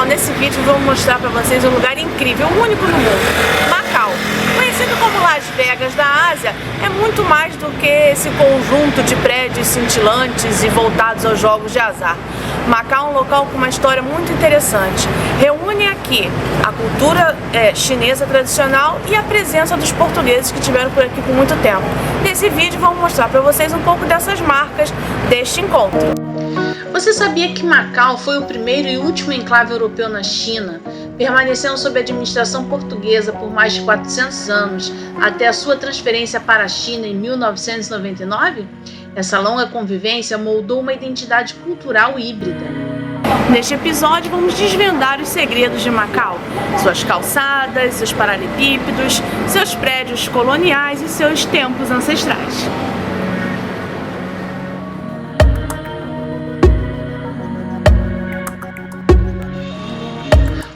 nesse vídeo vou mostrar para vocês um lugar incrível, único no mundo, Macau. Conhecido como Las Vegas da Ásia, é muito mais do que esse conjunto de prédios cintilantes e voltados aos jogos de azar. Macau é um local com uma história muito interessante. Reúne aqui a cultura chinesa tradicional e a presença dos portugueses que estiveram por aqui por muito tempo. Nesse vídeo vamos mostrar para vocês um pouco dessas marcas deste encontro. Você sabia que Macau foi o primeiro e último enclave europeu na China, permanecendo sob administração portuguesa por mais de 400 anos, até a sua transferência para a China em 1999? Essa longa convivência moldou uma identidade cultural híbrida. Neste episódio vamos desvendar os segredos de Macau, suas calçadas, seus paralelepípedos, seus prédios coloniais e seus templos ancestrais.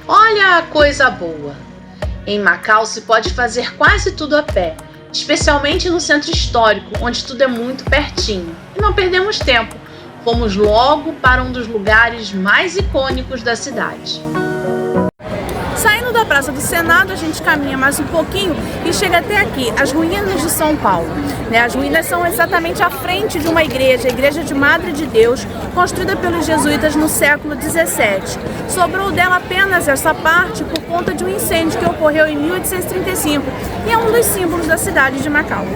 Olha a coisa boa! Em Macau se pode fazer quase tudo a pé, especialmente no centro histórico, onde tudo é muito pertinho. E não perdemos tempo, fomos logo para um dos lugares mais icônicos da cidade. Saindo da Praça do Senado, a gente caminha mais um pouquinho e chega até aqui, as ruínas de São Paulo. As ruínas são exatamente à frente de uma igreja, a Igreja de Madre de Deus, construída pelos jesuítas no século XVII. Sobrou dela apenas essa parte por conta de um incêndio que ocorreu em 1835 e é um dos símbolos da cidade de Macau.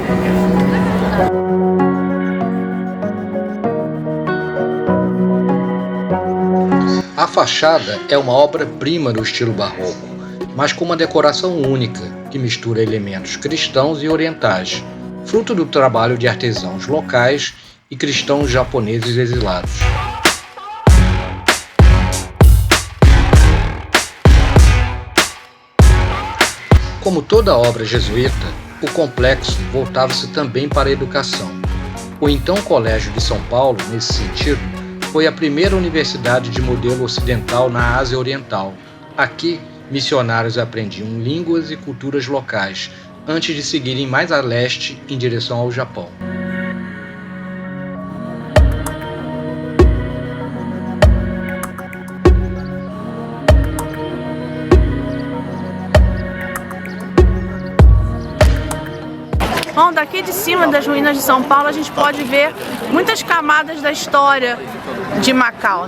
A fachada é uma obra-prima do estilo barroco, mas com uma decoração única, que mistura elementos cristãos e orientais, fruto do trabalho de artesãos locais e cristãos japoneses exilados. Como toda obra jesuíta, o complexo voltava-se também para a educação. O então Colégio de São Paulo, nesse sentido, foi a primeira universidade de modelo ocidental na Ásia Oriental. Aqui, missionários aprendiam línguas e culturas locais, antes de seguirem mais a leste em direção ao Japão. Bom, daqui de cima das ruínas de São Paulo a gente pode ver muitas camadas da história de Macau,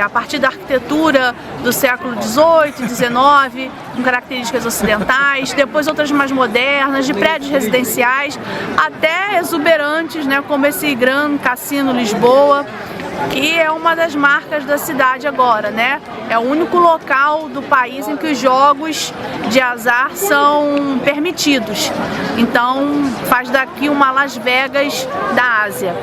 a partir da arquitetura do século XVIII, XIX, com características ocidentais, depois outras mais modernas, de prédios residenciais, até exuberantes, como esse Gran Cassino Lisboa, que é uma das marcas da cidade agora, É o único local do país em que os jogos de azar são permitidos. Então, faz daqui uma Las Vegas da Ásia.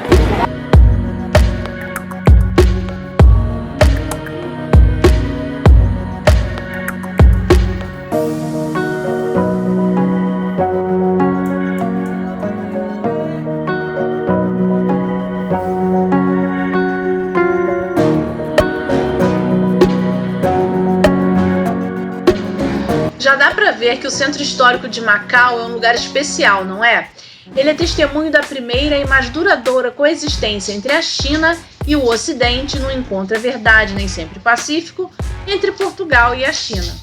Já dá para ver que o centro histórico de Macau é um lugar especial, não é? Ele é testemunho da primeira e mais duradoura coexistência entre a China e o Ocidente no encontro é verdade, nem sempre pacífico, entre Portugal e a China.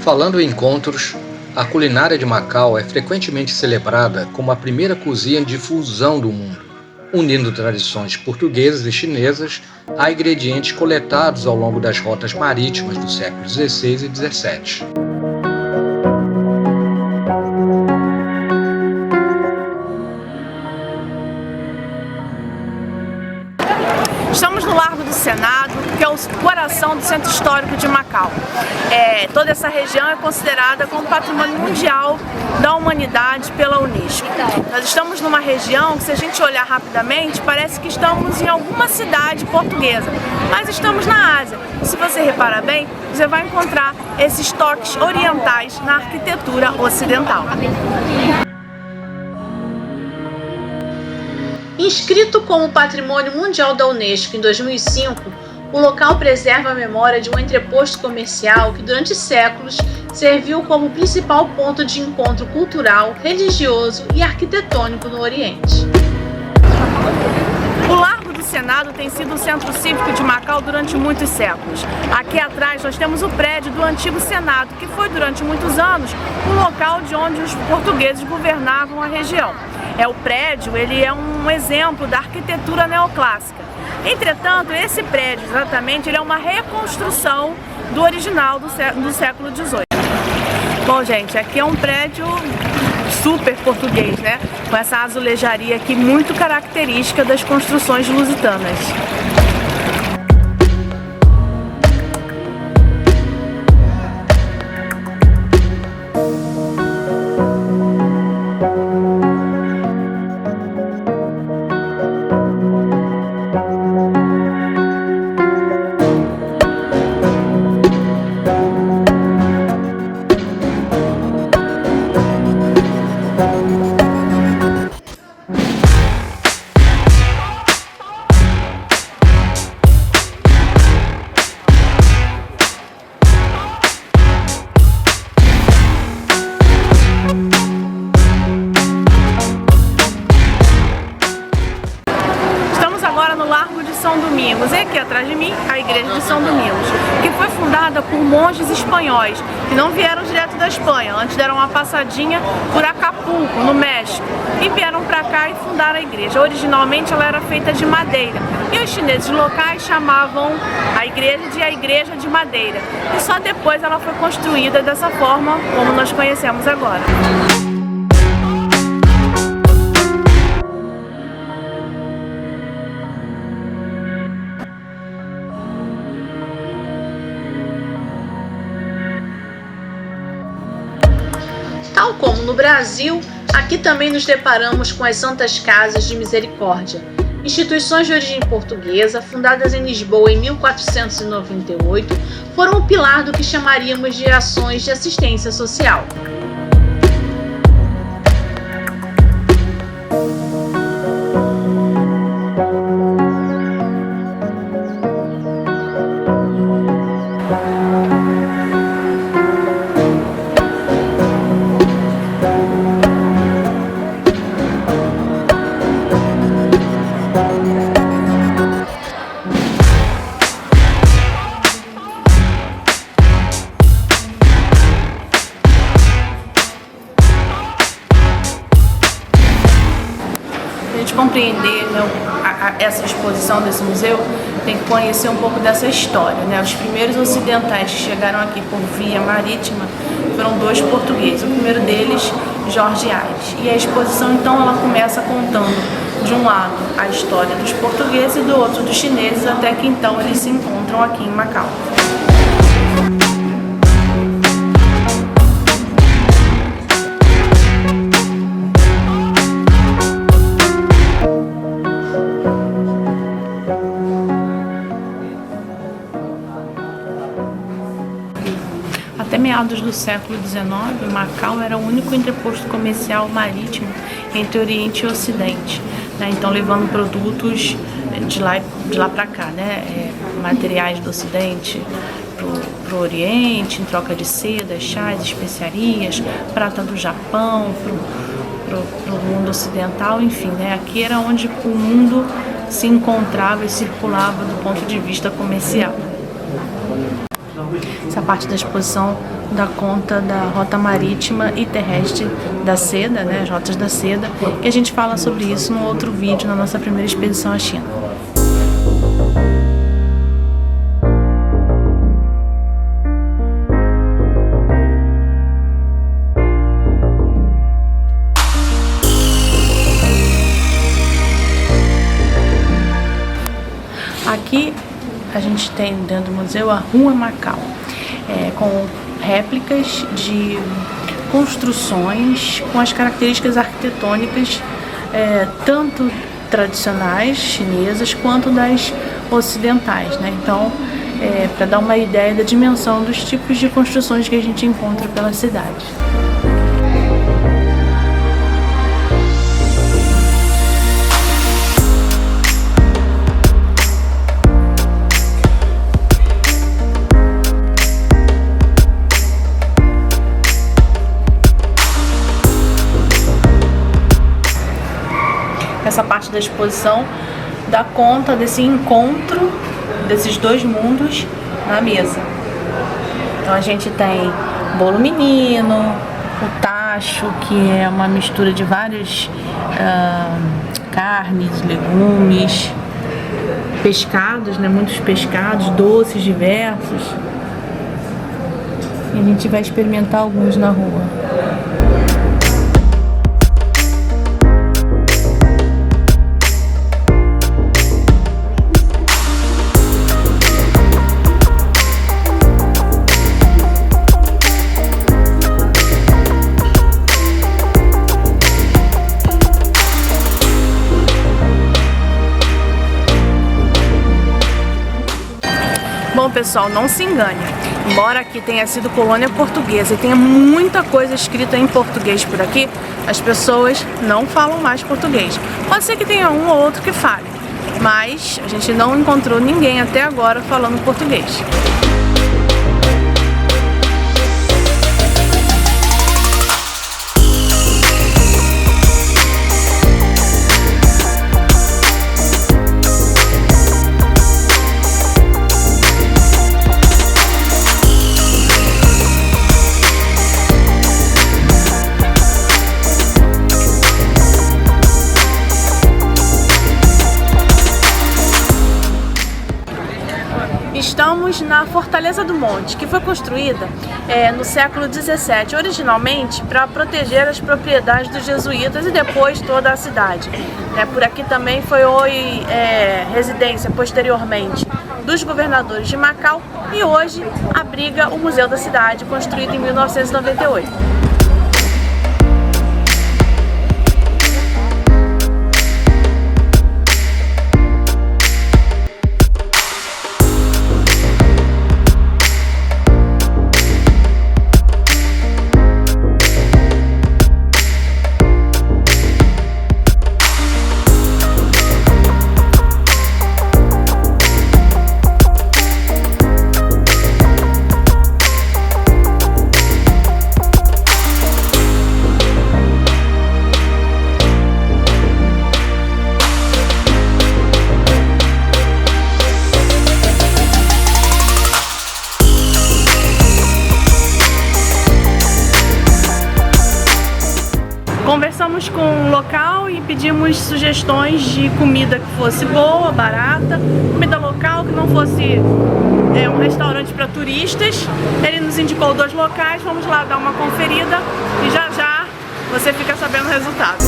Falando em encontros, a culinária de Macau é frequentemente celebrada como a primeira cozinha de fusão do mundo, unindo tradições portuguesas e chinesas a ingredientes coletados ao longo das rotas marítimas do século XVI e XVII. Estamos no Largo do Senado, que é o coração do centro histórico de Macau. Toda essa região é considerada como patrimônio mundial da humanidade pela Unesco. Nós estamos numa região que, se a gente olhar rapidamente, parece que estamos em alguma cidade portuguesa, mas estamos na Ásia. Se você reparar bem, você vai encontrar esses toques orientais na arquitetura ocidental. Inscrito como Patrimônio Mundial da Unesco em 2005, O local preserva a memória de um entreposto comercial que durante séculos serviu como principal ponto de encontro cultural, religioso e arquitetônico no Oriente. O Largo do Senado tem sido o centro cívico de Macau durante muitos séculos. Aqui atrás nós temos o prédio do antigo Senado, que foi durante muitos anos o local de onde os portugueses governavam a região. O prédio ele é um exemplo da arquitetura neoclássica. Entretanto, esse prédio exatamente ele é uma reconstrução do original do século XVIII. Bom, gente, aqui é um prédio super português, né? Com essa azulejaria aqui muito característica das construções lusitanas. São Domingos, e aqui atrás de mim a igreja de São Domingos, que foi fundada por monges espanhóis que não vieram direto da Espanha, antes deram uma passadinha por Acapulco, no México, e vieram para cá e fundaram a igreja. Originalmente ela era feita de madeira e os chineses locais chamavam a igreja de madeira, e só depois ela foi construída dessa forma como nós conhecemos agora. Tal como no Brasil, aqui também nos deparamos com as Santas Casas de Misericórdia, instituições de origem portuguesa, fundadas em Lisboa em 1498, foram o pilar do que chamaríamos de ações de assistência social. Compreender, né, essa exposição desse museu, tem que conhecer um pouco dessa história, né? Os primeiros ocidentais que chegaram aqui por via marítima foram dois portugueses. O primeiro deles, Jorge Ayres. E a exposição então ela começa contando de um lado a história dos portugueses e do outro dos chineses, até que então eles se encontram aqui em Macau. Até meados do século XIX, Macau era o único entreposto comercial marítimo entre Oriente e Ocidente, né? Então levando produtos de lá para cá, né? Materiais do Ocidente para o Oriente, em troca de seda, chás, especiarias, prata do Japão para o mundo ocidental, enfim, né? Aqui era onde o mundo se encontrava e circulava do ponto de vista comercial. Essa parte da exposição dá conta da rota marítima e terrestre da seda, né, as rotas da seda, e a gente fala sobre isso num outro vídeo na nossa primeira expedição à China. Aqui a gente tem dentro do museu a Rua Macau, com réplicas de construções com as características arquitetônicas tanto tradicionais chinesas quanto das ocidentais, né? Então, para dar uma ideia da dimensão dos tipos de construções que a gente encontra pela cidade. essa parte da exposição dá conta desse encontro desses dois mundos na mesa. Então a gente tem bolo menino, o tacho, que é uma mistura de várias carnes, legumes, pescados, né? Muitos pescados, doces diversos. E a gente vai experimentar alguns na rua. Bom, pessoal, não se engane. Embora aqui tenha sido colônia portuguesa e tenha muita coisa escrita em português por aqui, as pessoas não falam mais português. Pode ser que tenha um ou outro que fale, mas a gente não encontrou ninguém até agora falando português. Estamos na Fortaleza do Monte, que foi construída no século XVII, originalmente para proteger as propriedades dos jesuítas e depois toda a cidade. Por aqui também foi residência, posteriormente, dos governadores de Macau e hoje abriga o Museu da Cidade, construído em 1998. Conversamos com o local e pedimos sugestões de comida que fosse boa, barata, comida local que não fosse um restaurante para turistas. Ele nos indicou 2 locais, vamos lá dar uma conferida e já já você fica sabendo o resultado.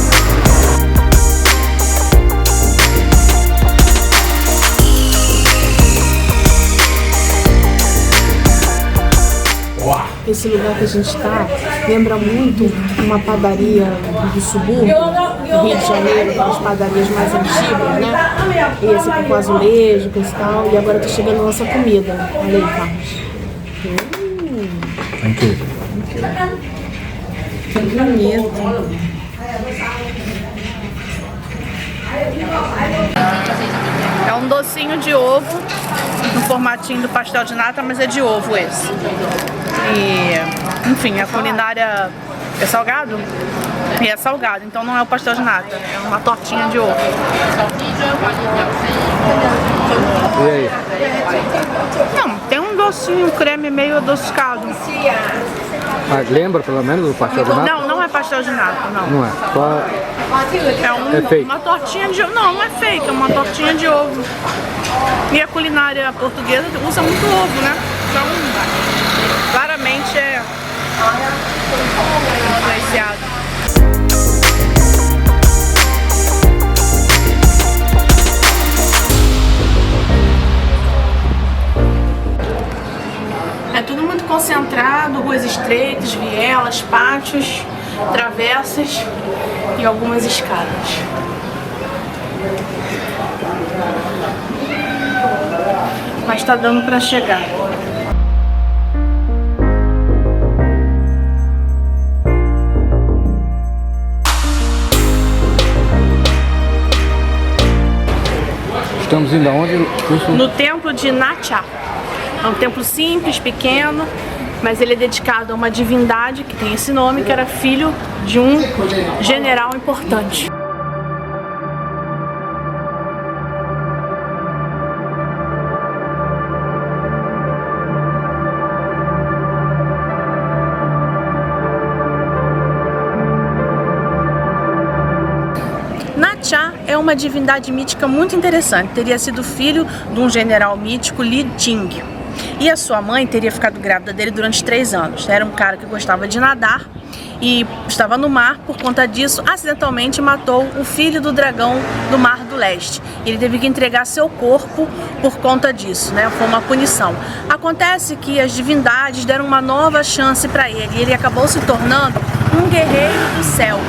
Esse lugar que a gente está lembra muito uma padaria do subúrbio, do Rio de Janeiro, as padarias mais antigas, né? E esse aqui com azulejo e tal. E agora tá chegando a nossa comida. Olha aí, Carlos. Que bonito. É um docinho de ovo, no formatinho do pastel de nata, mas é de ovo esse. E, enfim, a culinária é salgado? E é salgado, então não é o pastel de nata, é uma tortinha de ovo. E aí? Não, tem um docinho, um creme meio adocicado. Mas lembra pelo menos do pastel de nata? Não, não é pastel de nata, não. Não é, só É fake. uma tortinha de ovo. Não, não é fake, é uma tortinha de ovo. E a culinária portuguesa usa muito ovo, né? Então, claramente é influenciado. É tudo muito concentrado, ruas estreitas, vielas, pátios, travessas e algumas escadas. Mas tá dando para chegar. Estamos indo aonde? No templo de Nacha. É um templo simples, pequeno, mas ele é dedicado a uma divindade que tem esse nome, que era filho de um general importante. uma divindade mítica muito interessante. Teria sido filho de um general mítico, Li Jing. E a sua mãe teria ficado grávida dele durante 3 anos. Era um cara que gostava de nadar e estava no mar. Por conta disso, acidentalmente matou o filho do dragão do Mar do Leste. Ele teve que entregar seu corpo por conta disso, né? Foi uma punição. Acontece que as divindades deram uma nova chance para ele e ele acabou se tornando um guerreiro do céu.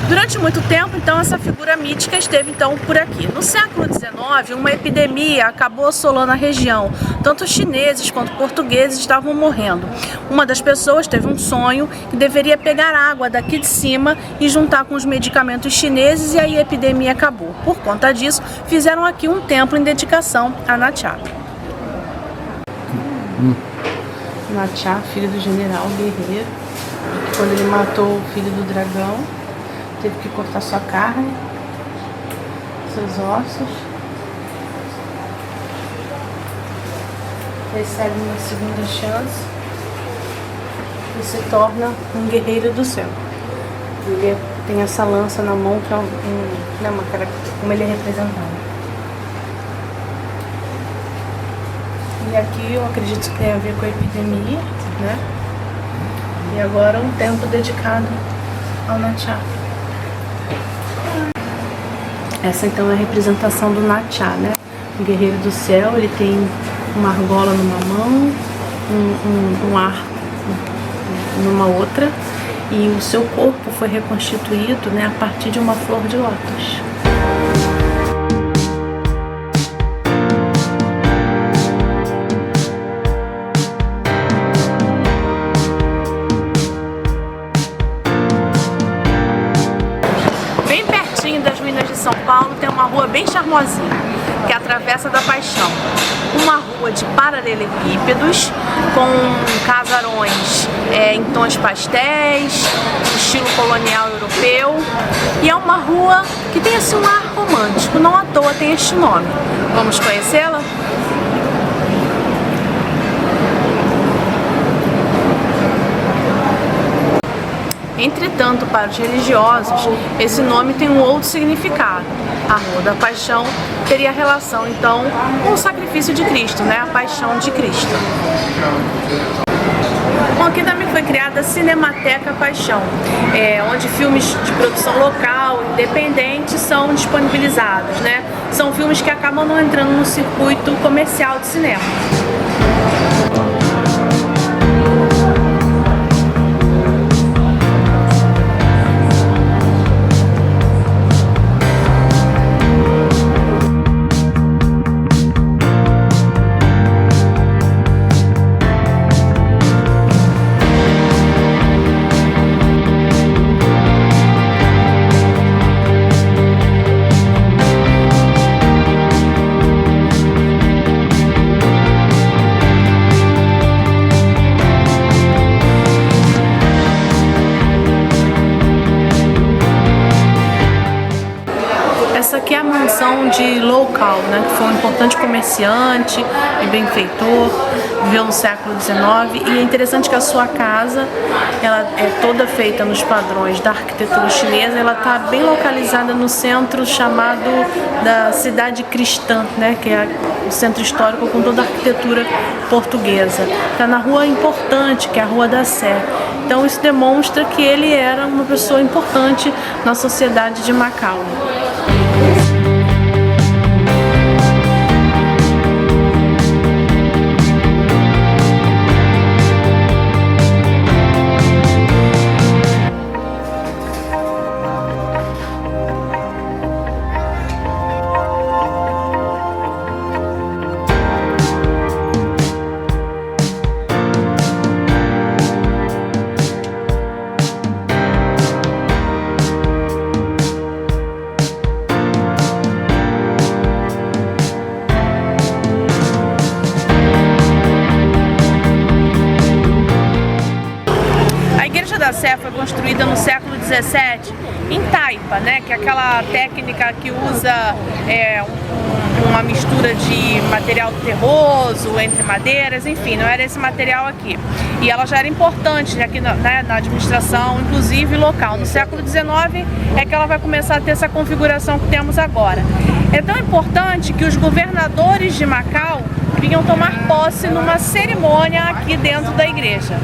Durante muito tempo, então, essa figura mítica esteve então por aqui. No século XIX, uma epidemia acabou assolando a região. Tanto chineses quanto portugueses estavam morrendo. Uma das pessoas teve um sonho que deveria pegar água daqui de cima e juntar com os medicamentos chineses, e aí a epidemia acabou. Por conta disso, fizeram aqui um templo em dedicação a Natcha. Natcha, filho do general guerreiro, que quando ele matou o filho do dragão, teve que cortar sua carne, seus ossos. Recebe uma segunda chance e se torna um guerreiro do céu. Ele tem essa lança na mão, que é uma característica, como ele é representado. E aqui eu acredito que tem a ver com a epidemia, né? E agora um templo dedicado ao Natcha. Essa então é a representação do Natcha, né? O guerreiro do céu. Ele tem uma argola numa mão, um arco numa outra, e o seu corpo foi reconstituído, né, a partir de uma flor de lótus. São Paulo tem uma rua bem charmosinha, que é a Travessa da Paixão. Uma rua de paralelepípedos, com casarões em tons pastéis, estilo colonial europeu. E é uma rua que tem assim um ar romântico, não à toa tem este nome. Vamos conhecê-la? Entretanto, para os religiosos, esse nome tem um outro significado. A Rua da Paixão teria relação, então, com o sacrifício de Cristo, né? A paixão de Cristo. Bom, aqui também foi criada a Cinemateca Paixão, onde filmes de produção local, independente, são disponibilizados, né? São filmes que acabam não entrando no circuito comercial de cinema. Essa aqui é a mansão de Local, né, que foi um importante comerciante e benfeitor, viveu no século XIX, e é interessante que a sua casa, ela é toda feita nos padrões da arquitetura chinesa. Ela está bem localizada no centro chamado da cidade cristã, né, que é o centro histórico com toda a arquitetura portuguesa. Está na rua importante, que é a Rua da Sé. Então isso demonstra que ele era uma pessoa importante na sociedade de Macau. que é aquela técnica que usa uma mistura de material terroso entre madeiras, enfim, não era esse material aqui. E ela já era importante aqui na administração, inclusive local. No século XIX é que ela vai começar a ter essa configuração que temos agora. É tão importante que os governadores de Macau vinham tomar posse numa cerimônia aqui dentro da igreja.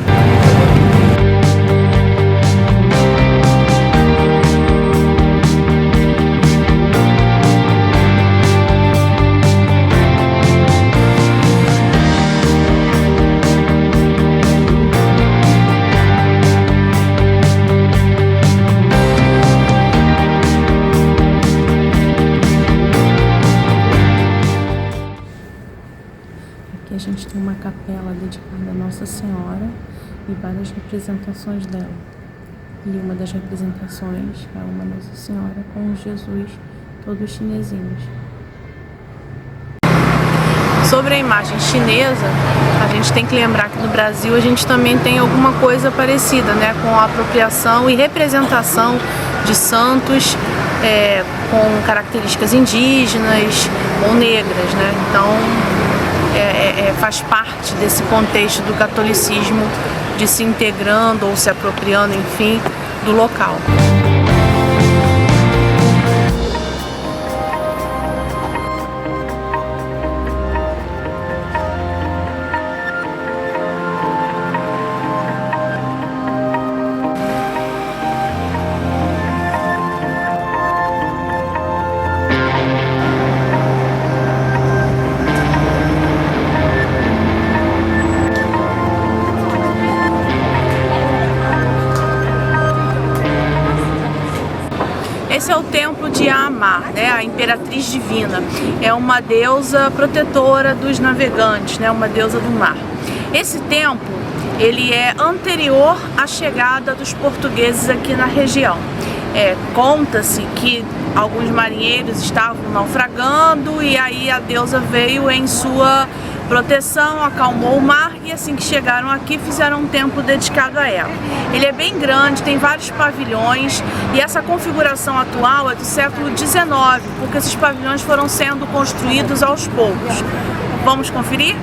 Aqui a gente tem uma capela dedicada a Nossa Senhora e várias representações dela. E uma das representações é uma Nossa Senhora com Jesus, todos chinesinhos. Sobre a imagem chinesa, a gente tem que lembrar que no Brasil a gente também tem alguma coisa parecida, né, com a apropriação e representação de santos com características indígenas ou negras, né? Então faz parte desse contexto do catolicismo de se integrando ou se apropriando, enfim, do local. Esse é o templo de Ama, né, a imperatriz divina. É uma deusa protetora dos navegantes, né, uma deusa do mar. Esse templo, ele é anterior à chegada dos portugueses aqui na região. Conta-se que alguns marinheiros estavam naufragando e aí a deusa veio em sua proteção, acalmou o mar e assim que chegaram aqui fizeram um templo dedicado a ela. Ele é bem grande, tem vários pavilhões e essa configuração atual é do século XIX, porque esses pavilhões foram sendo construídos aos poucos. Vamos conferir?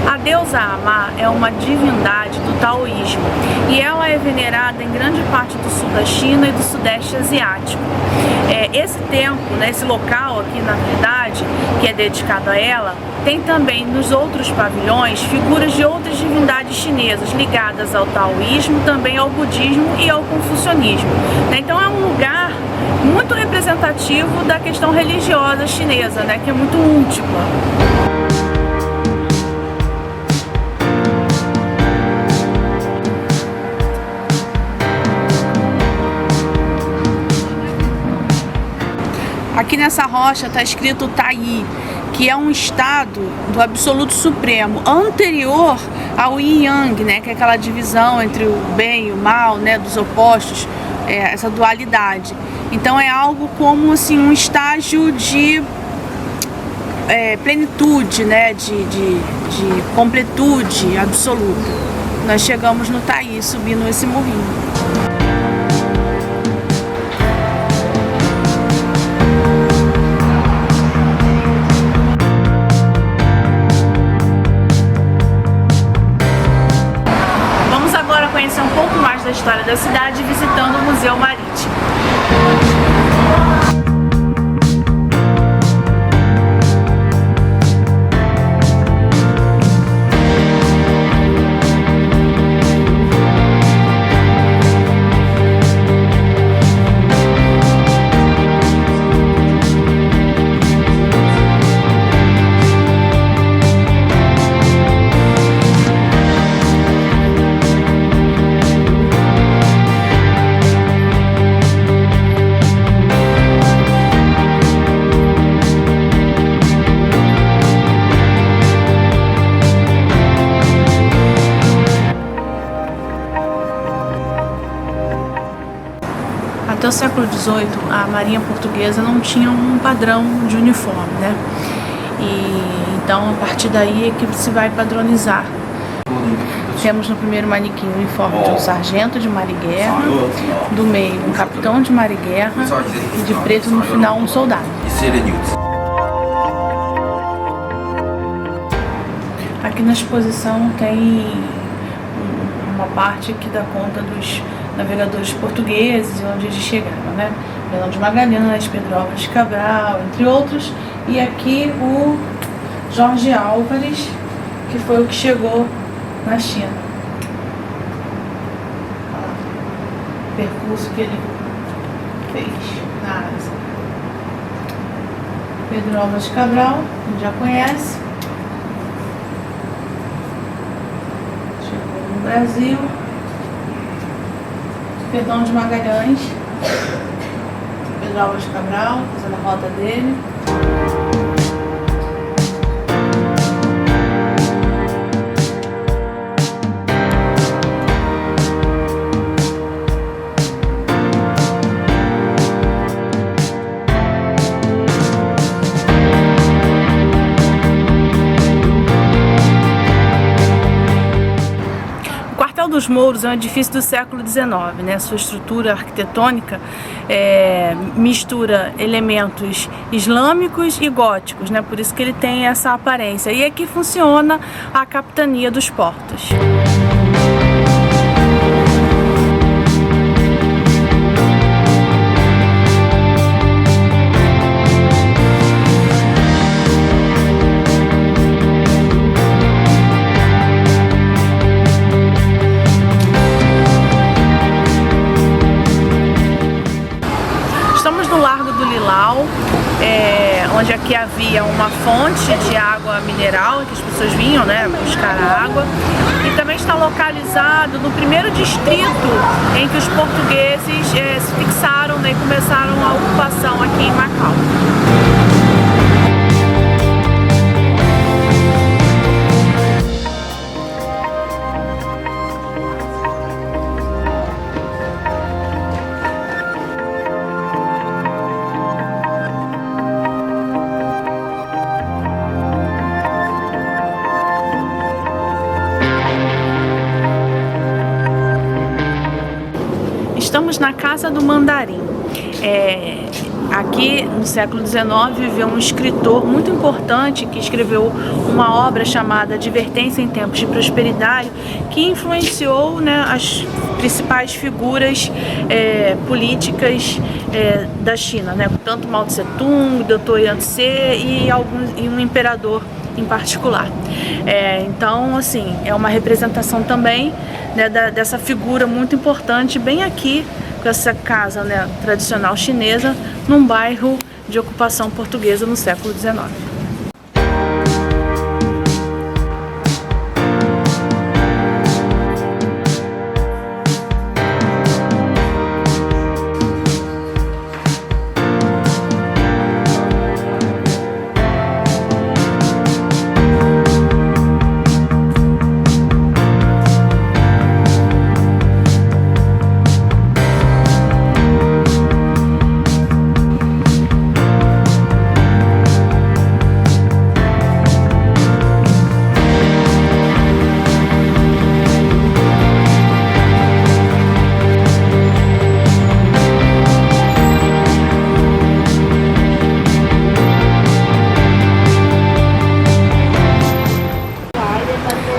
A deusa Ama é uma divindade do taoísmo e ela é venerada em grande parte do sul da China e do sudeste asiático. Esse templo, né, esse local aqui na verdade, que é dedicado a ela, tem também nos outros pavilhões figuras de outras divindades chinesas ligadas ao taoísmo, também ao budismo e ao confucionismo. Então é um lugar muito representativo da questão religiosa chinesa, né, que é muito múltipla. Aqui nessa rocha está escrito Tai, que é um estado do absoluto supremo, anterior ao Yin Yang, né, que é aquela divisão entre o bem e o mal, né, dos opostos, essa dualidade. Então é algo como assim, um estágio de plenitude, né, de completude absoluta. Nós chegamos no Tai, subindo esse morrinho. Conhecer um pouco mais da história da cidade visitando o Museu Marítimo. Até o século XVIII, a Marinha Portuguesa não tinha um padrão de uniforme, né? E então a partir daí é que se vai padronizar. Temos no primeiro manequim o uniforme de um sargento de mar e guerra, do meio um capitão de mar e guerra e de preto no final um soldado. Aqui na exposição tem uma parte que dá conta dos navegadores portugueses e onde eles chegaram, né? Fernão de Magalhães, Pedro Álvares de Cabral, entre outros. E aqui o Jorge Álvares, que foi o que chegou na China. Olha lá, o percurso que ele fez na Ásia. Pedro Álvares de Cabral, a gente já conhece. Chegou no Brasil. Fernão de Magalhães. Pedro Álvares de Cabral, fazendo a rota dele. Dos Mouros é um edifício do século XIX, né? Sua estrutura arquitetônica mistura elementos islâmicos e góticos, né? Por isso que ele tem essa aparência. E aqui funciona a capitania dos portos. Onde aqui havia uma fonte de água mineral que as pessoas vinham, né, buscar a água, e também está localizado no primeiro distrito em que os portugueses se fixaram, né, e começaram a ocupação aqui em Macau. Estamos na Casa do Mandarim. Aqui no século XIX viveu um escritor muito importante que escreveu uma obra chamada Advertência em Tempos de Prosperidade, que influenciou, né, as principais figuras políticas da China, né, tanto Mao Tse Tung, Dr. Yangtze e um imperador em particular. Então, assim, é uma representação também, né, dessa figura muito importante bem aqui, com essa casa, né, tradicional chinesa, num bairro de ocupação portuguesa no século XIX.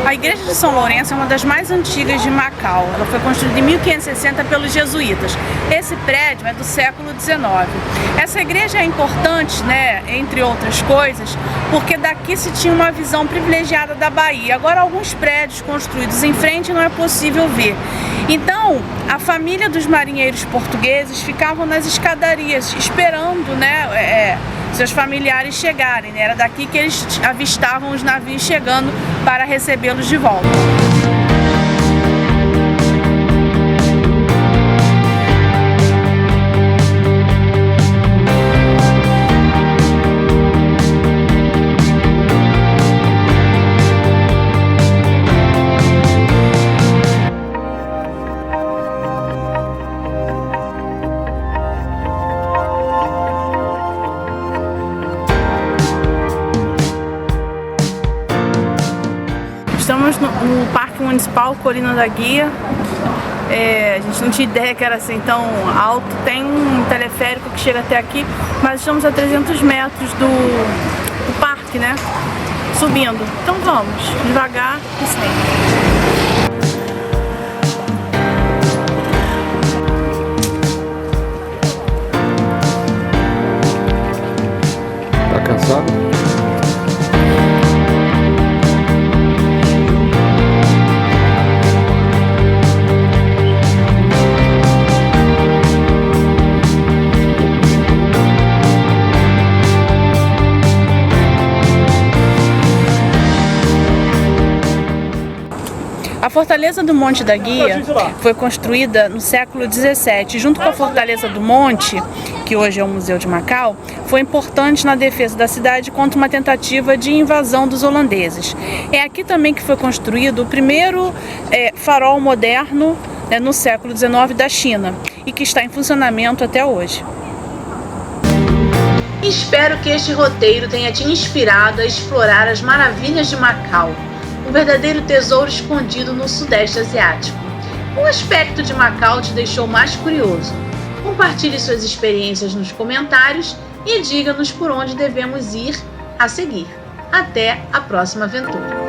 A igreja de São Lourenço é uma das mais antigas de Macau. Ela foi construída em 1560 pelos jesuítas. Esse prédio é do século XIX. Essa igreja é importante, né, entre outras coisas, porque daqui se tinha uma visão privilegiada da Bahia. Agora, alguns prédios construídos em frente não é possível ver. Então, a família dos marinheiros portugueses ficavam nas escadarias, esperando, né, seus familiares chegarem, né? Era daqui que eles avistavam os navios chegando para recebê-los de volta. Estamos no Parque Municipal Colina da Guia. A gente não tinha ideia que era assim tão alto. Tem um teleférico que chega até aqui, mas estamos a 300 metros do parque, né? Subindo. Então vamos, devagar e sempre. Tá cansado? A Fortaleza do Monte da Guia foi construída no século XVII. Junto com a Fortaleza do Monte, que hoje é o Museu de Macau, foi importante na defesa da cidade contra uma tentativa de invasão dos holandeses. É aqui também que foi construído o primeiro farol moderno, no século XIX da China, e que está em funcionamento até hoje. Espero que este roteiro tenha te inspirado a explorar as maravilhas de Macau, um verdadeiro tesouro escondido no Sudeste Asiático. O aspecto de Macau te deixou mais curioso? Compartilhe suas experiências nos comentários e diga-nos por onde devemos ir a seguir. Até a próxima aventura!